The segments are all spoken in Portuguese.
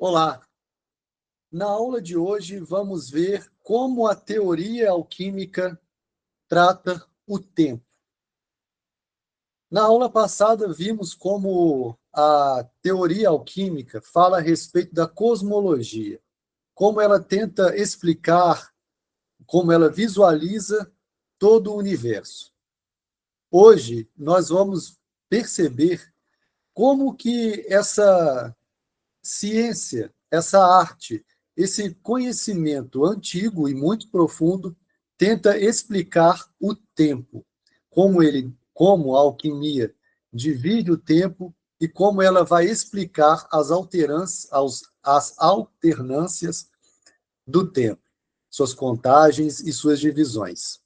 Olá! Na aula de hoje vamos ver como a teoria alquímica trata o tempo. Na aula passada vimos como a teoria alquímica fala a respeito da cosmologia, como ela tenta explicar, como ela visualiza todo o universo. Hoje nós vamos perceber como que essa ciência, essa arte, esse conhecimento antigo e muito profundo tenta explicar o tempo, como a alquimia divide o tempo e como ela vai explicar as alternâncias do tempo, suas contagens e suas divisões.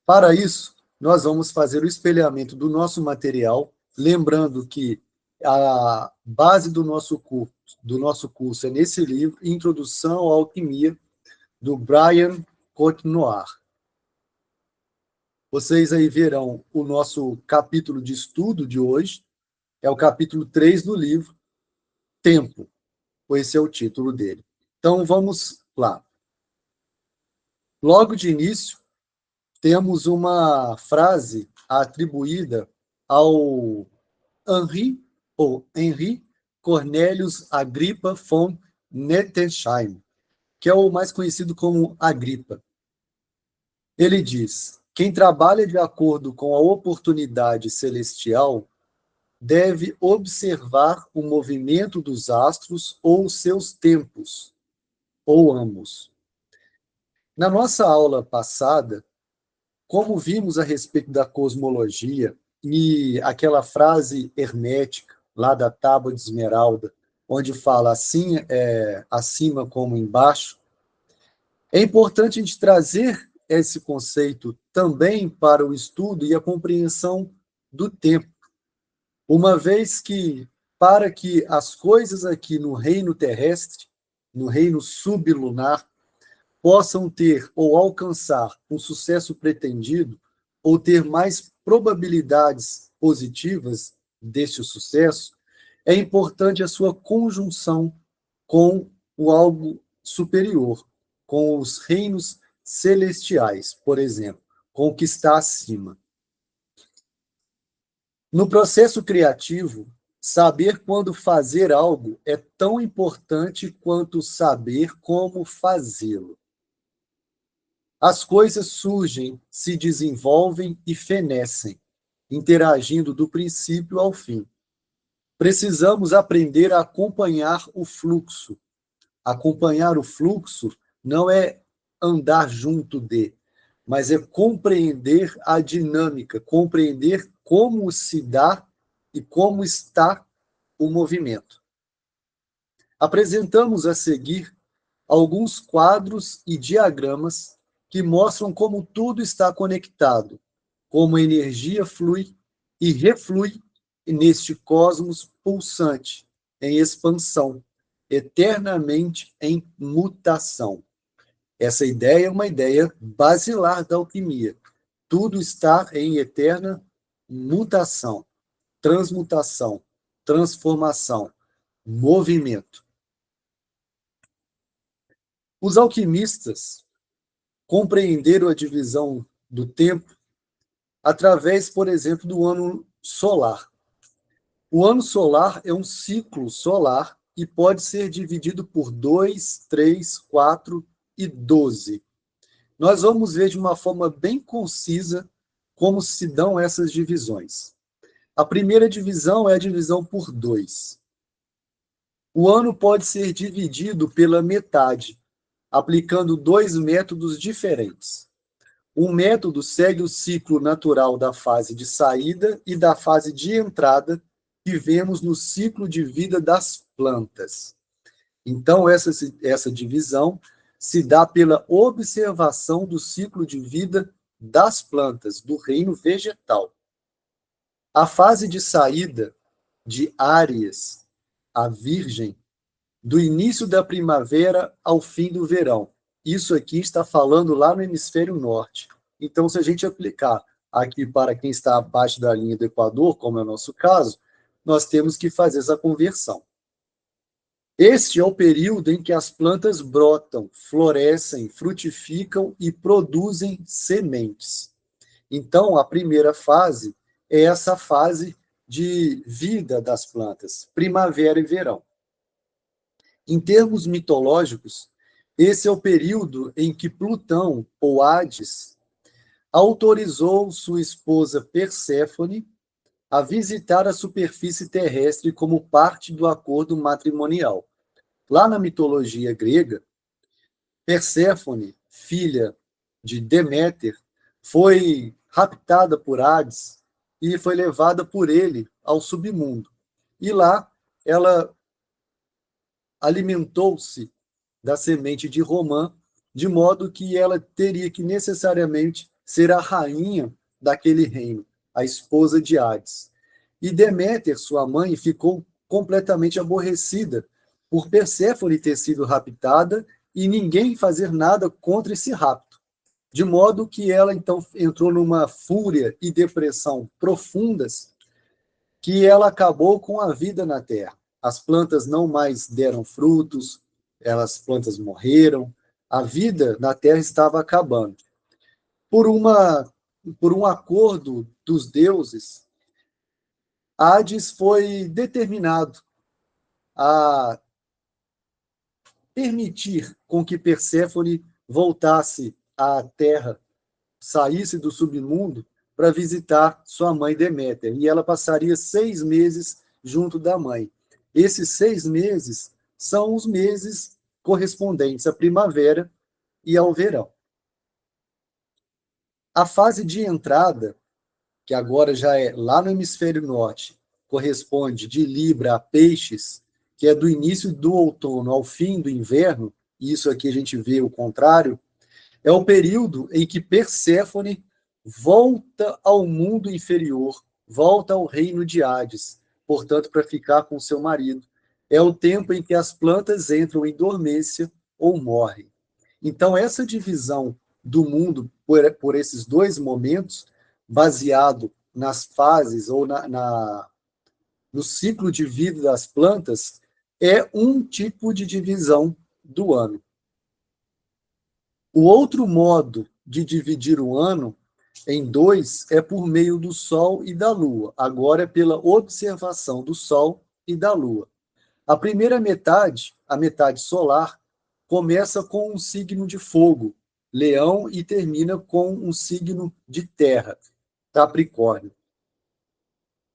Para isso, nós vamos fazer o espelhamento do nosso material, lembrando que a base do nosso curso é nesse livro, Introdução à Alquimia, do Brian Cotnoir. Vocês aí verão o nosso capítulo de estudo de hoje, é o capítulo 3 do livro, Tempo, esse é o título dele. Então, vamos lá. Logo de início, temos uma frase atribuída ao Henri Cornelius Agrippa von Nettesheim, que é o mais conhecido como Agripa. Ele diz: quem trabalha de acordo com a oportunidade celestial deve observar o movimento dos astros ou os seus tempos, ou ambos. Na nossa aula passada, como vimos a respeito da cosmologia e aquela frase hermética lá da Tábua de Esmeralda, onde fala assim, acima como embaixo, é importante a gente trazer esse conceito também para o estudo e a compreensão do tempo, uma vez que, para que as coisas aqui no reino terrestre, no reino sublunar, possam ter ou alcançar um sucesso pretendido, ou ter mais probabilidades positivas deste sucesso, é importante a sua conjunção com o algo superior, com os reinos celestiais, por exemplo, com o que está acima. No processo criativo, saber quando fazer algo é tão importante quanto saber como fazê-lo. As coisas surgem, se desenvolvem e fenecem, interagindo do princípio ao fim. Precisamos aprender a acompanhar o fluxo. Acompanhar o fluxo não é andar junto de, mas é compreender a dinâmica, compreender como se dá e como está o movimento. Apresentamos a seguir alguns quadros e diagramas que mostram como tudo está conectado, como a energia flui e reflui neste cosmos pulsante, em expansão, eternamente em mutação. Essa ideia é uma ideia basilar da alquimia. Tudo está em eterna mutação, transmutação, transformação, movimento. Os alquimistas compreenderam a divisão do tempo através, por exemplo, do ano solar. O ano solar é um ciclo solar e pode ser dividido por 2, 3, 4 e 12. Nós vamos ver de uma forma bem concisa como se dão essas divisões. A primeira divisão é a divisão por 2. O ano pode ser dividido pela metade, aplicando 2 métodos diferentes. Um método segue o ciclo natural da fase de saída e da fase de entrada que vemos no ciclo de vida das plantas. Então, essa divisão se dá pela observação do ciclo de vida das plantas, do reino vegetal. A fase de saída de Áries a Virgem, do início da primavera ao fim do verão. Isso aqui está falando lá no hemisfério norte. Então, se a gente aplicar aqui para quem está abaixo da linha do Equador, como é o nosso caso, nós temos que fazer essa conversão. Este é o período em que as plantas brotam, florescem, frutificam e produzem sementes. Então, a primeira fase é essa fase de vida das plantas, primavera e verão. Em termos mitológicos, esse é o período em que Plutão, ou Hades, autorizou sua esposa Perséfone a visitar a superfície terrestre como parte do acordo matrimonial. Lá na mitologia grega, Perséfone, filha de Deméter, foi raptada por Hades e foi levada por ele ao submundo. E lá ela alimentou-se da semente de Romã, de modo que ela teria que necessariamente ser a rainha daquele reino, a esposa de Hades. E Deméter, sua mãe, ficou completamente aborrecida por Perséfone ter sido raptada e ninguém fazer nada contra esse rapto. De modo que ela então entrou numa fúria e depressão profundas, que ela acabou com a vida na terra. As plantas não mais deram frutos, as plantas morreram, a vida na terra estava acabando. Por, uma, por um acordo dos deuses, Hades foi determinado a permitir com que Perséfone voltasse à terra, saísse do submundo para visitar sua mãe Deméter. E ela passaria 6 meses junto da mãe. Esses 6 meses são os meses correspondentes à primavera e ao verão. A fase de entrada, que agora já é lá no hemisfério norte, corresponde de Libra a Peixes, que é do início do outono ao fim do inverno, e isso aqui a gente vê o contrário, é o período em que Perséfone volta ao mundo inferior, volta ao reino de Hades, portanto, para ficar com seu marido. É o tempo em que as plantas entram em dormência ou morrem. Então, essa divisão do mundo por esses dois momentos, baseado nas fases ou no ciclo de vida das plantas, é um tipo de divisão do ano. O outro modo de dividir o ano em dois é por meio do Sol e da Lua. Agora é pela observação do Sol e da Lua. A primeira metade, a metade solar, começa com um signo de fogo, Leão, e termina com um signo de terra, Capricórnio.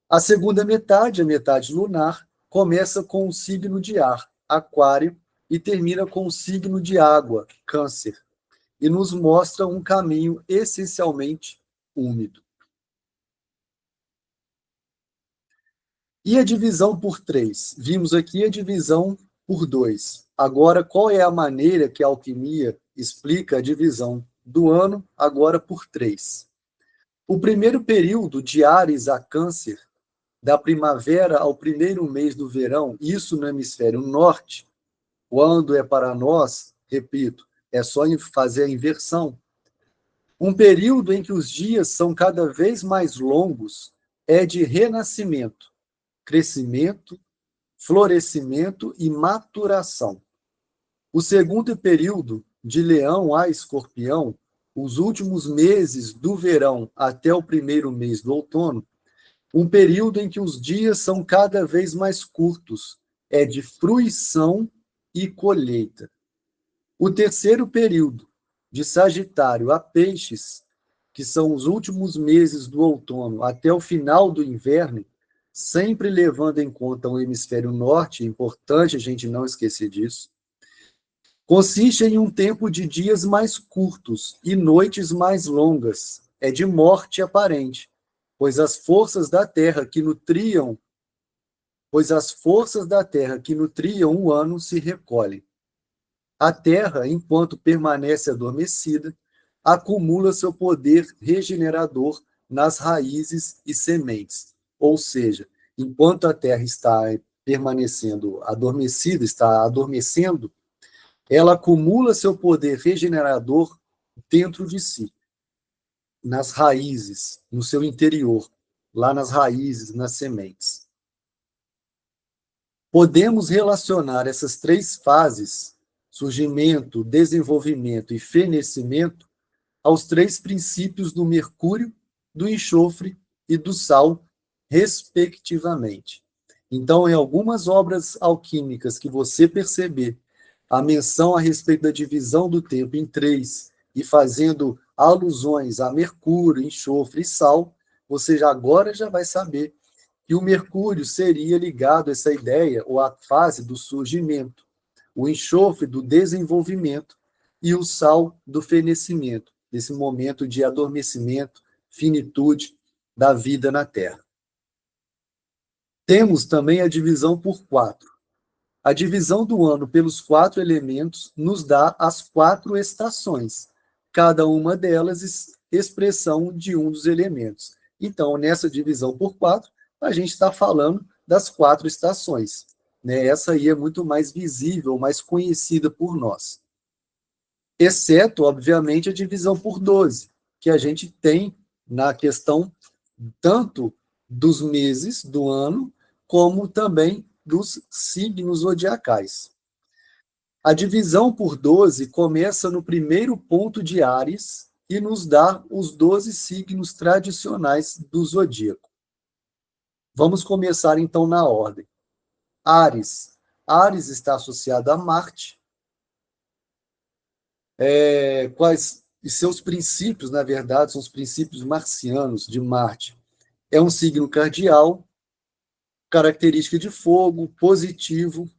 A segunda metade, a metade lunar, começa com um signo de ar, Aquário, e termina com um signo de água, Câncer, e nos mostra um caminho essencialmente úmido. E a divisão por 3? Vimos aqui a divisão por 2. Agora, qual é a maneira que a alquimia explica a divisão do ano, agora por 3? O primeiro período de Áries a Câncer, da primavera ao primeiro mês do verão, isso no hemisfério norte, quando é para nós, repito, é só fazer a inversão. Um período em que os dias são cada vez mais longos é de renascimento, crescimento, florescimento e maturação. O segundo período, de Leão a Escorpião, os últimos meses do verão até o primeiro mês do outono, um período em que os dias são cada vez mais curtos, é de fruição e colheita. O terceiro período, de Sagitário a Peixes, que são os últimos meses do outono até o final do inverno, sempre levando em conta o hemisfério norte, é importante a gente não esquecer disso, consiste em um tempo de dias mais curtos e noites mais longas, é de morte aparente, pois as forças da terra que nutriam, o ano se recolhem. A terra, enquanto permanece adormecida, acumula seu poder regenerador nas raízes e sementes. Ou seja, enquanto a terra está permanecendo adormecida, está adormecendo, ela acumula seu poder regenerador dentro de si, nas raízes, no seu interior, lá nas raízes, nas sementes. Podemos relacionar essas três fases, surgimento, desenvolvimento e fenecimento, aos três princípios do mercúrio, do enxofre e do sal, respectivamente. Então, em algumas obras alquímicas que você perceber a menção a respeito da divisão do tempo em três e fazendo alusões a mercúrio, enxofre e sal, você agora já vai saber que o mercúrio seria ligado a essa ideia ou à fase do surgimento, o enxofre do desenvolvimento e o sal do fenecimento, nesse momento de adormecimento, finitude da vida na Terra. Temos também a divisão por 4. A divisão do ano pelos 4 elementos nos dá as 4 estações, cada uma delas expressão de um dos elementos. Então, nessa divisão por 4, a gente está falando das 4 estações. Né? Essa aí é muito mais visível, mais conhecida por nós. Exceto, obviamente, a divisão por 12, que a gente tem na questão tanto dos meses do ano, como também dos signos zodiacais. A divisão por 12 começa no primeiro ponto de Áries e nos dá os 12 signos tradicionais do zodíaco. Vamos começar então na ordem. Áries. Áries está associado a Marte. Quais e seus princípios, na verdade, são os princípios marcianos de Marte. É um signo cardial, característica de fogo, positivo,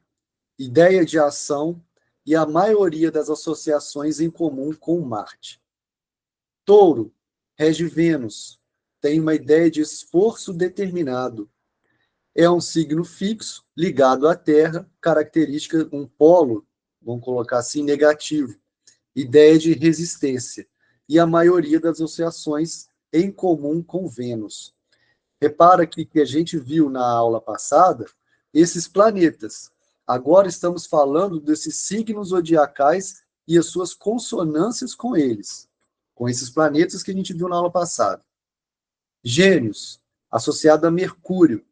ideia de ação e a maioria das associações em comum com Marte. Touro, rege Vênus, tem uma ideia de esforço determinado. É um signo fixo, ligado à Terra, característica, um polo, vamos colocar assim, negativo. Ideia de resistência. E a maioria das associações em comum com Vênus. Repara que a gente viu na aula passada esses planetas. Agora estamos falando desses signos zodiacais e as suas consonâncias com eles, com esses planetas que a gente viu na aula passada. Gêmeos, associado a Mercúrio,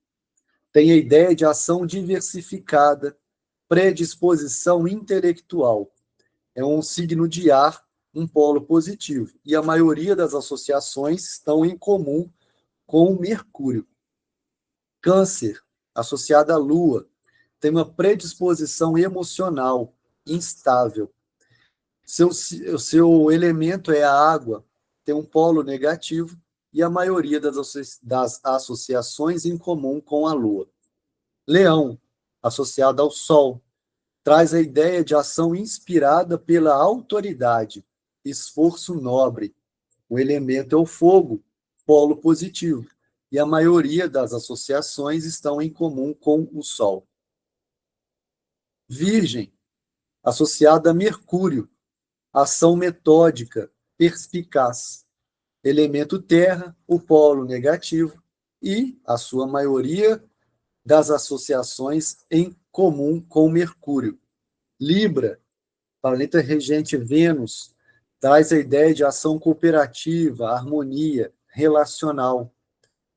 tem a ideia de ação diversificada, predisposição intelectual. É um signo de ar, um polo positivo, e a maioria das associações estão em comum com o Mercúrio. Câncer, associado à Lua, tem uma predisposição emocional, instável. Seu elemento é a água, tem um polo negativo e a maioria das associações em comum com a Lua. Leão, associado ao Sol, traz a ideia de ação inspirada pela autoridade, esforço nobre. O elemento é o fogo, polo positivo, e a maioria das associações estão em comum com o Sol. Virgem, associada a Mercúrio, ação metódica, perspicaz. Elemento terra, o polo negativo, e a sua maioria das associações em comum com Mercúrio. Libra, planeta regente Vênus, traz a ideia de ação cooperativa, harmonia, relacional.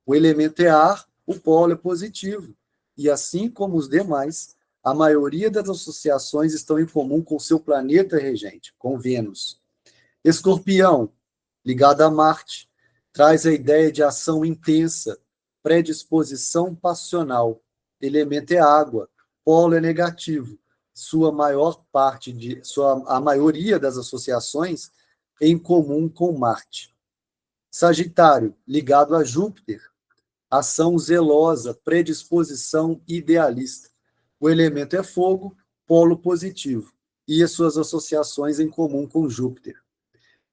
O elemento é ar, o polo é positivo. E assim como os demais, a maioria das associações estão em comum com seu planeta regente, com Vênus. Escorpião, ligado a Marte, traz a ideia de ação intensa, predisposição passional. Elemento é água, polo é negativo. A maioria das associações em comum com Marte. Sagitário, ligado a Júpiter, ação zelosa, predisposição idealista. O elemento é fogo, polo positivo, e as suas associações em comum com Júpiter.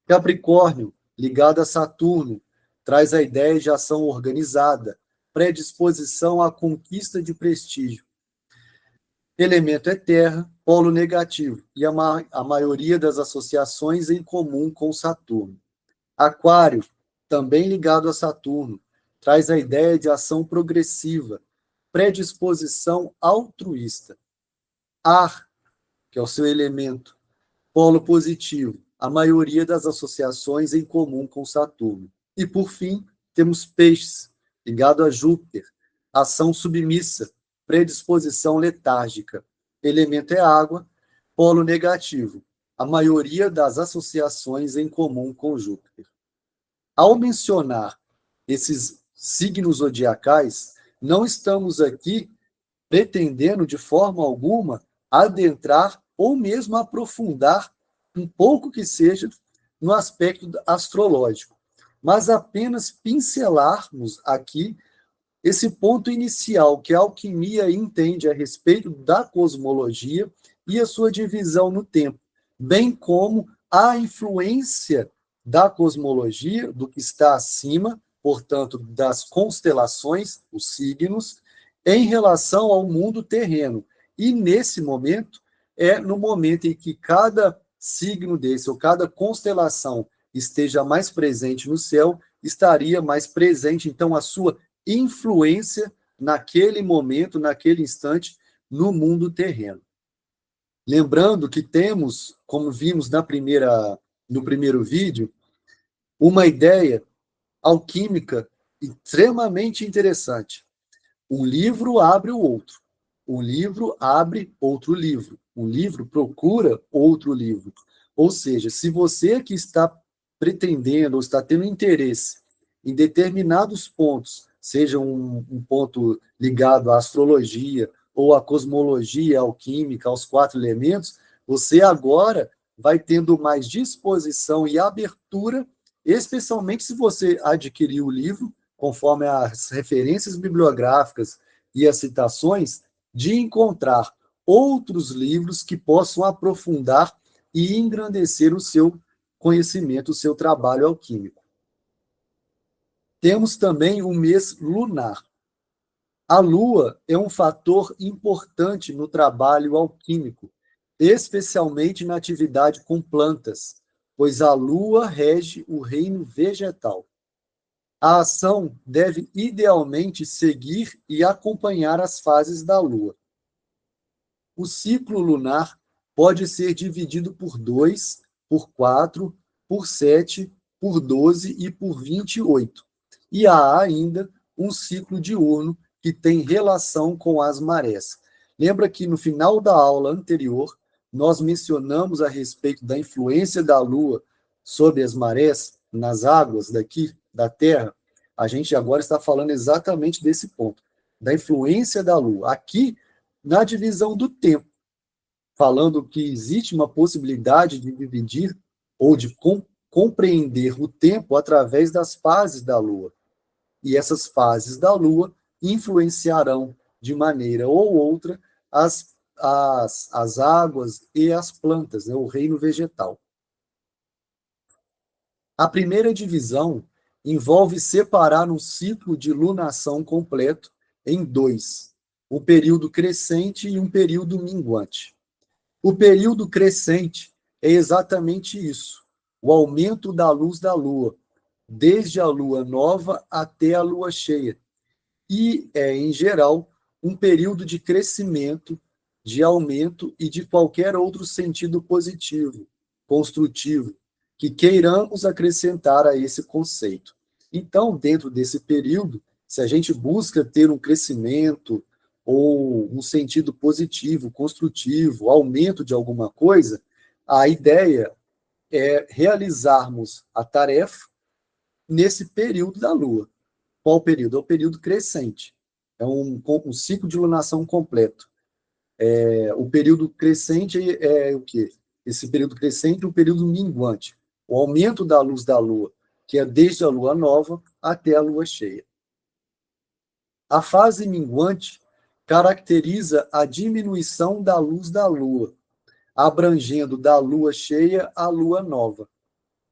Capricórnio, ligado a Saturno, traz a ideia de ação organizada, predisposição à conquista de prestígio. Elemento é terra, polo negativo, e a maioria das associações em comum com Saturno. Aquário, também ligado a Saturno, traz a ideia de ação progressiva, predisposição altruísta. Ar, que é o seu elemento, polo positivo, a maioria das associações em comum com Saturno. E, por fim, temos Peixes, ligado a Júpiter, ação submissa, predisposição letárgica. Elemento é água, polo negativo. A maioria das associações em comum com Júpiter. Ao mencionar esses signos zodiacais, não estamos aqui pretendendo de forma alguma adentrar ou mesmo aprofundar um pouco que seja no aspecto astrológico, mas apenas pincelarmos aqui esse ponto inicial que a alquimia entende a respeito da cosmologia e a sua divisão no tempo, bem como a influência da cosmologia, do que está acima, portanto, das constelações, os signos, em relação ao mundo terreno. E nesse momento, é no momento em que cada signo desse, ou cada constelação esteja mais presente no céu, estaria mais presente, então, a sua influência naquele momento, naquele instante, no mundo terreno. Lembrando que temos, como vimos no primeiro vídeo, uma ideia alquímica extremamente interessante. Um livro abre o outro. Um livro abre outro livro. Um livro procura outro livro. Ou seja, se você que está pretendendo ou está tendo interesse em determinados pontos, seja um ponto ligado à astrologia ou à cosmologia, à alquímica, aos 4 elementos, você agora vai tendo mais disposição e abertura, especialmente se você adquirir o livro, conforme as referências bibliográficas e as citações, de encontrar outros livros que possam aprofundar e engrandecer o seu conhecimento, o seu trabalho alquímico. Temos também o mês lunar. A Lua é um fator importante no trabalho alquímico, especialmente na atividade com plantas, pois a Lua rege o reino vegetal. A ação deve idealmente seguir e acompanhar as fases da Lua. O ciclo lunar pode ser dividido por 2, por 4, por 7, por 12 e por 28. E há ainda um ciclo diurno que tem relação com as marés. Lembra que no final da aula anterior, nós mencionamos a respeito da influência da Lua sobre as marés nas águas daqui da Terra? A gente agora está falando exatamente desse ponto, da influência da Lua. Aqui, na divisão do tempo, falando que existe uma possibilidade de dividir ou de compreender o tempo através das fases da Lua. E essas fases da Lua influenciarão de maneira ou outra as águas e as plantas, né, o reino vegetal. A primeira divisão envolve separar um ciclo de lunação completo em 2, um período crescente e um período minguante. O período crescente é exatamente isso, o aumento da luz da Lua, desde a Lua nova até a Lua cheia. E é, em geral, um período de crescimento, de aumento e de qualquer outro sentido positivo, construtivo, que queiramos acrescentar a esse conceito. Então, dentro desse período, se a gente busca ter um crescimento ou um sentido positivo, construtivo, aumento de alguma coisa, a ideia é realizarmos a tarefa nesse período da Lua. Qual período? É o período crescente. É um ciclo de lunação completo. O período crescente é o quê? Esse período crescente é o período minguante. O aumento da luz da Lua, que é desde a Lua nova até a Lua cheia. A fase minguante caracteriza a diminuição da luz da Lua, abrangendo da Lua cheia à Lua nova.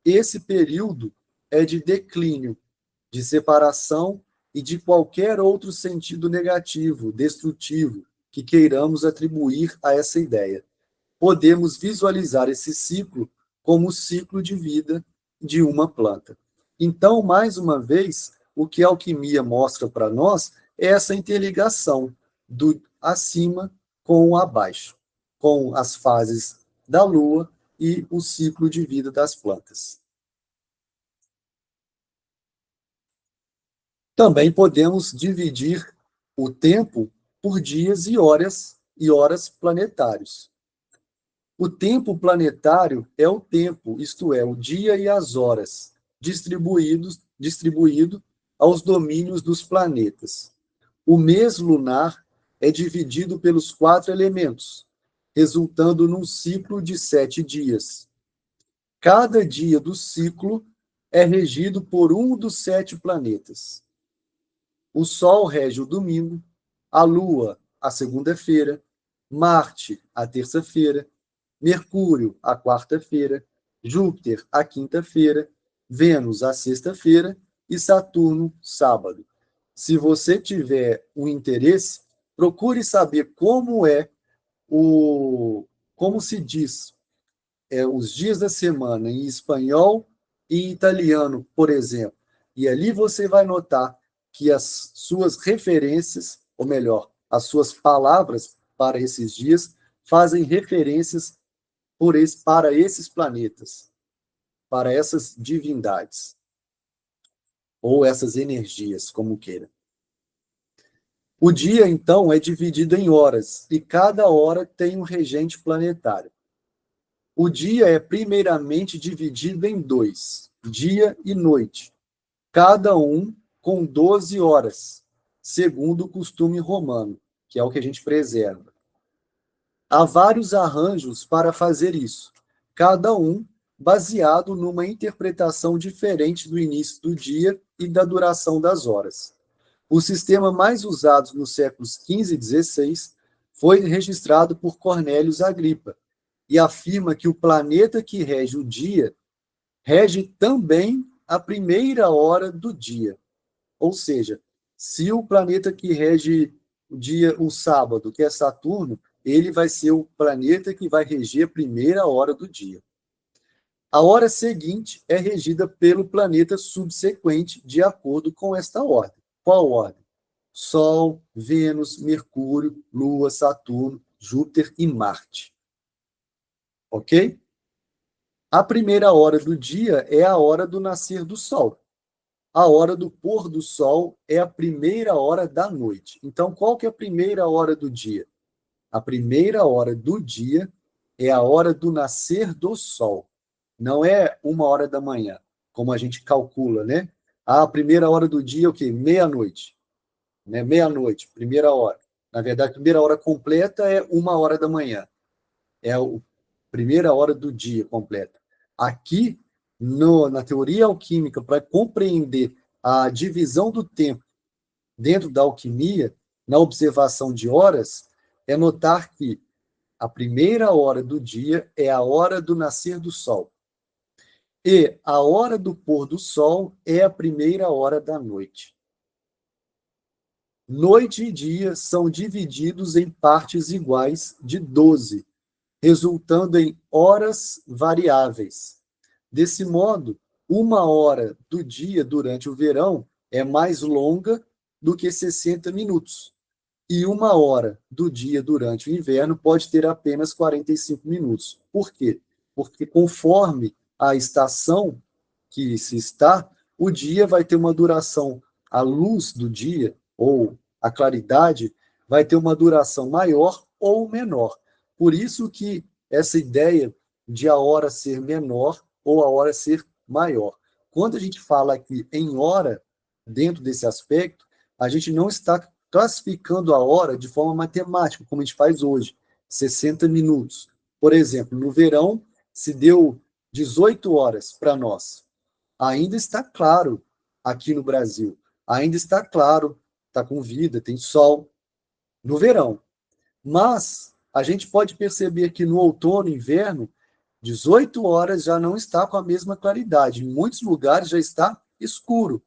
Esse período é de declínio, de separação e de qualquer outro sentido negativo, destrutivo, que queiramos atribuir a essa ideia. Podemos visualizar esse ciclo como o ciclo de vida de uma planta. Então, mais uma vez, o que a alquimia mostra para nós é essa interligação do acima com o abaixo, com as fases da Lua e o ciclo de vida das plantas. Também podemos dividir o tempo por dias e horas planetários. O tempo planetário é o tempo, isto é, o dia e as horas, distribuído aos domínios dos planetas. O mês lunar é dividido pelos 4 elementos, resultando num ciclo de 7 dias. Cada dia do ciclo é regido por um dos 7 planetas. O Sol rege o domingo, a Lua a segunda-feira, Marte a terça-feira, Mercúrio a quarta-feira, Júpiter a quinta-feira, Vênus a sexta-feira e Saturno sábado. Se você tiver um interesse, procure saber como se diz os dias da semana em espanhol e em italiano, por exemplo. E ali você vai notar que as suas referências, ou melhor, as suas palavras para esses dias, fazem referências para esses planetas, para essas divindades, ou essas energias, como queira. O dia, então, é dividido em horas, e cada hora tem um regente planetário. O dia é primeiramente dividido em 2, dia e noite, cada um com 12 horas, segundo o costume romano, que é o que a gente preserva. Há vários arranjos para fazer isso, cada um baseado numa interpretação diferente do início do dia e da duração das horas. O sistema mais usado nos séculos XV e XVI foi registrado por Cornélios Agripa, e afirma que o planeta que rege o dia rege também a primeira hora do dia. Ou seja, se o planeta que rege o dia, o sábado, que é Saturno, ele vai ser o planeta que vai reger a primeira hora do dia. A hora seguinte é regida pelo planeta subsequente, de acordo com esta ordem. Qual ordem? Sol, Vênus, Mercúrio, Lua, Saturno, Júpiter e Marte. Ok? A primeira hora do dia é a hora do nascer do sol. A hora do pôr do sol é a primeira hora da noite. Então, qual que é a primeira hora do dia? A primeira hora do dia é a hora do nascer do sol. Não é 1 hora da manhã, como a gente calcula, né? A primeira hora do dia é o quê? Meia-noite. Né? Meia-noite, primeira hora. Na verdade, a primeira hora completa é 1 hora da manhã. É a primeira hora do dia completa. Aqui, na teoria alquímica, para compreender a divisão do tempo dentro da alquimia, na observação de horas, é notar que a primeira hora do dia é a hora do nascer do sol. E a hora do pôr do sol é a primeira hora da noite. Noite e dia são divididos em partes iguais de 12, resultando em horas variáveis. Desse modo, 1 hora do dia durante o verão é mais longa do que 60 minutos, e 1 hora do dia durante o inverno pode ter apenas 45 minutos. Por quê? Porque conforme a estação que se está, o dia vai ter uma duração, a luz do dia, ou a claridade, vai ter uma duração maior ou menor. Por isso que essa ideia de a hora ser menor ou a hora ser maior. Quando a gente fala aqui em hora, dentro desse aspecto, a gente não está classificando a hora de forma matemática, como a gente faz hoje, 60 minutos. Por exemplo, no verão, se deu 18 horas para nós. Ainda está claro aqui no Brasil. Ainda está claro, está com vida, tem sol no verão. Mas a gente pode perceber que no outono e inverno, 18 horas já não está com a mesma claridade. Em muitos lugares já está escuro.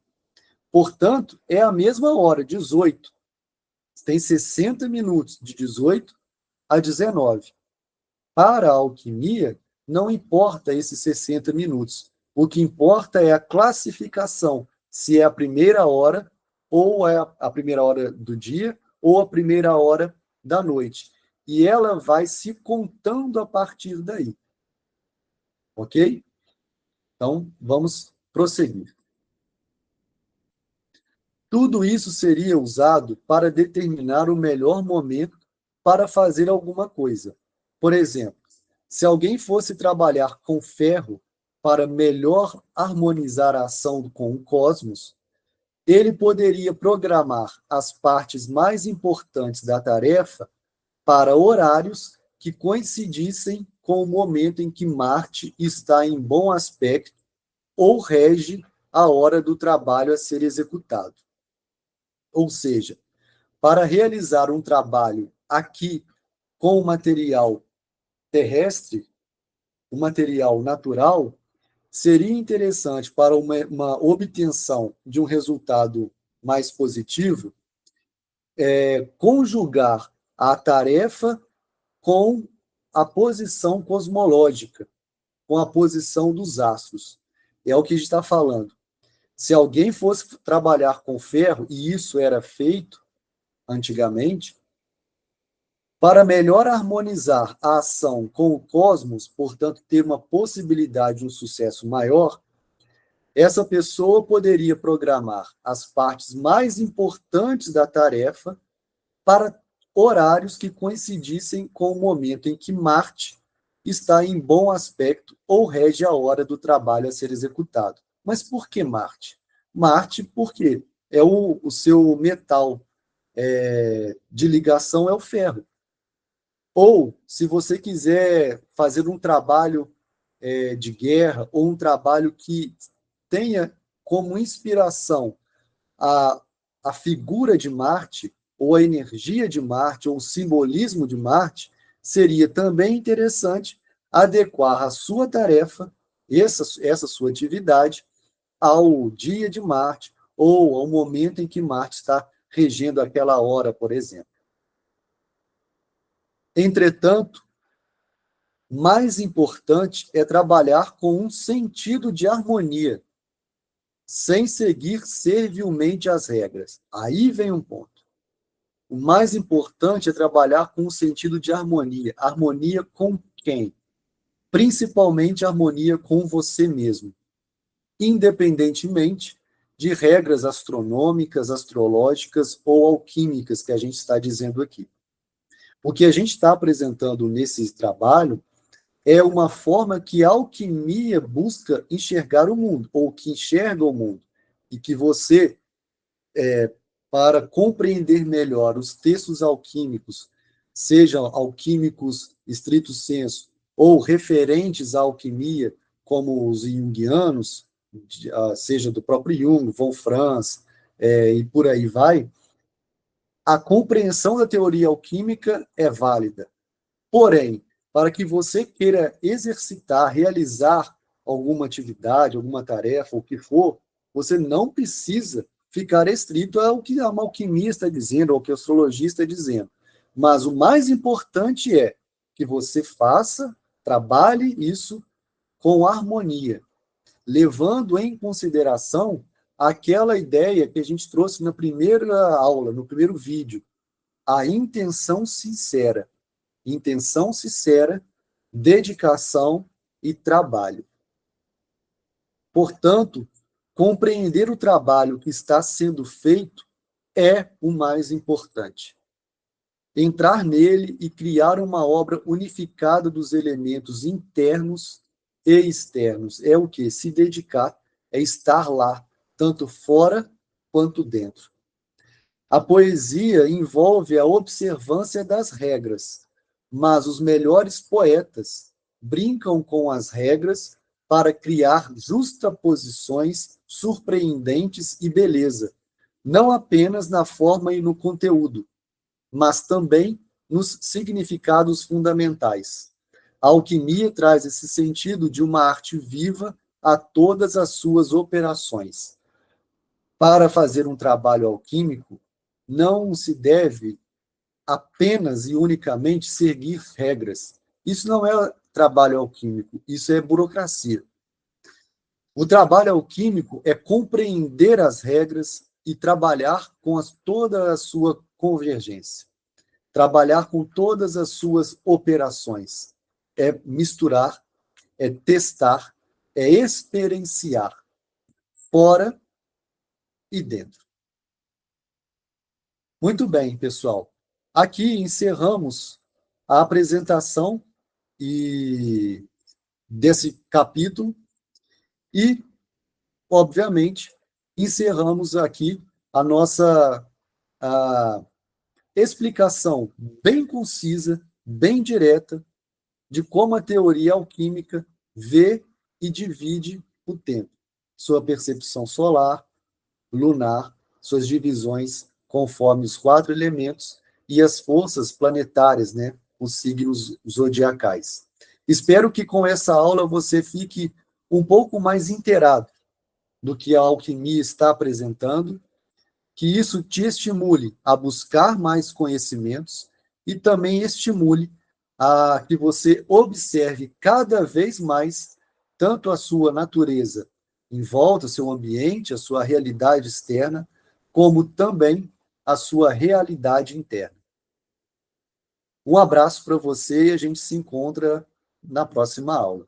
Portanto, é a mesma hora, 18. Tem 60 minutos de 18 a 19. Para a alquimia, não importa esses 60 minutos. O que importa é a classificação, se é a primeira hora, ou é a primeira hora do dia, ou a primeira hora da noite. E ela vai se contando a partir daí. Ok? Então, vamos prosseguir. Tudo isso seria usado para determinar o melhor momento para fazer alguma coisa. Por exemplo, se alguém fosse trabalhar com ferro para melhor harmonizar a ação com o cosmos, ele poderia programar as partes mais importantes da tarefa para horários que coincidissem com o momento em que Marte está em bom aspecto ou rege a hora do trabalho a ser executado. Ou seja, para realizar um trabalho aqui com o material terrestre, o material natural, seria interessante para uma obtenção de um resultado mais positivo, conjugar a tarefa com a posição cosmológica, com a posição dos astros. É o que a gente está falando. Se alguém fosse trabalhar com ferro, e isso era feito antigamente, para melhor harmonizar a ação com o cosmos, portanto, ter uma possibilidade de um sucesso maior, essa pessoa poderia programar as partes mais importantes da tarefa para horários que coincidissem com o momento em que Marte está em bom aspecto ou rege a hora do trabalho a ser executado. Mas por que Marte? Marte, porque é o seu metal de ligação é o ferro. Ou, se você quiser fazer um trabalho de guerra, ou um trabalho que tenha como inspiração a, a figura de Marte, ou a energia de Marte, ou o simbolismo de Marte, seria também interessante adequar a sua tarefa, essa sua atividade, ao dia de Marte, ou ao momento em que Marte está regendo aquela hora, por exemplo. Entretanto, mais importante é trabalhar com um sentido de harmonia, sem seguir servilmente as regras. Aí vem um ponto. O mais importante é trabalhar com um sentido de harmonia. Harmonia com quem? Principalmente harmonia com você mesmo, independentemente de regras astronômicas, astrológicas ou alquímicas que a gente está dizendo aqui. O que a gente está apresentando nesse trabalho é uma forma que a alquimia busca enxergar o mundo, ou que enxerga o mundo, e que você, para compreender melhor os textos alquímicos, sejam alquímicos estrito sensu, ou referentes à alquimia, como os junguianos, seja do próprio Jung, von Franz, e por aí vai, a compreensão da teoria alquímica é válida. Porém, para que você queira exercitar, realizar alguma atividade, alguma tarefa, o que for, você não precisa ficar restrito ao que a alquimia está dizendo, ao que a astrologia está dizendo. Mas o mais importante é que você faça, trabalhe isso com harmonia, levando em consideração aquela ideia que a gente trouxe na primeira aula, no primeiro vídeo, a intenção sincera. Intenção sincera, dedicação e trabalho. Portanto, compreender o trabalho que está sendo feito é o mais importante. Entrar nele e criar uma obra unificada dos elementos internos e externos. É o que? Se dedicar, é estar lá, tanto fora quanto dentro. A poesia envolve a observância das regras, mas os melhores poetas brincam com as regras para criar justaposições surpreendentes e beleza, não apenas na forma e no conteúdo, mas também nos significados fundamentais. A alquimia traz esse sentido de uma arte viva a todas as suas operações. Para fazer um trabalho alquímico, não se deve apenas e unicamente seguir regras. Isso não é trabalho alquímico, isso é burocracia. O trabalho alquímico é compreender as regras e trabalhar com toda a sua convergência. Trabalhar com todas as suas operações. É misturar, é testar, é experienciar, fora e dentro. Muito bem, pessoal. Aqui encerramos a apresentação desse capítulo e, obviamente, encerramos aqui a nossa explicação bem concisa, bem direta, de como a teoria alquímica vê e divide o tempo, sua percepção solar, lunar, suas divisões conforme os 4 elementos e as forças planetárias, né, os signos zodiacais. Espero que com essa aula você fique um pouco mais inteirado do que a alquimia está apresentando, que isso te estimule a buscar mais conhecimentos e também estimule a que você observe cada vez mais tanto a sua natureza em volta, seu ambiente, a sua realidade externa, como também a sua realidade interna. Um abraço para você e a gente se encontra na próxima aula.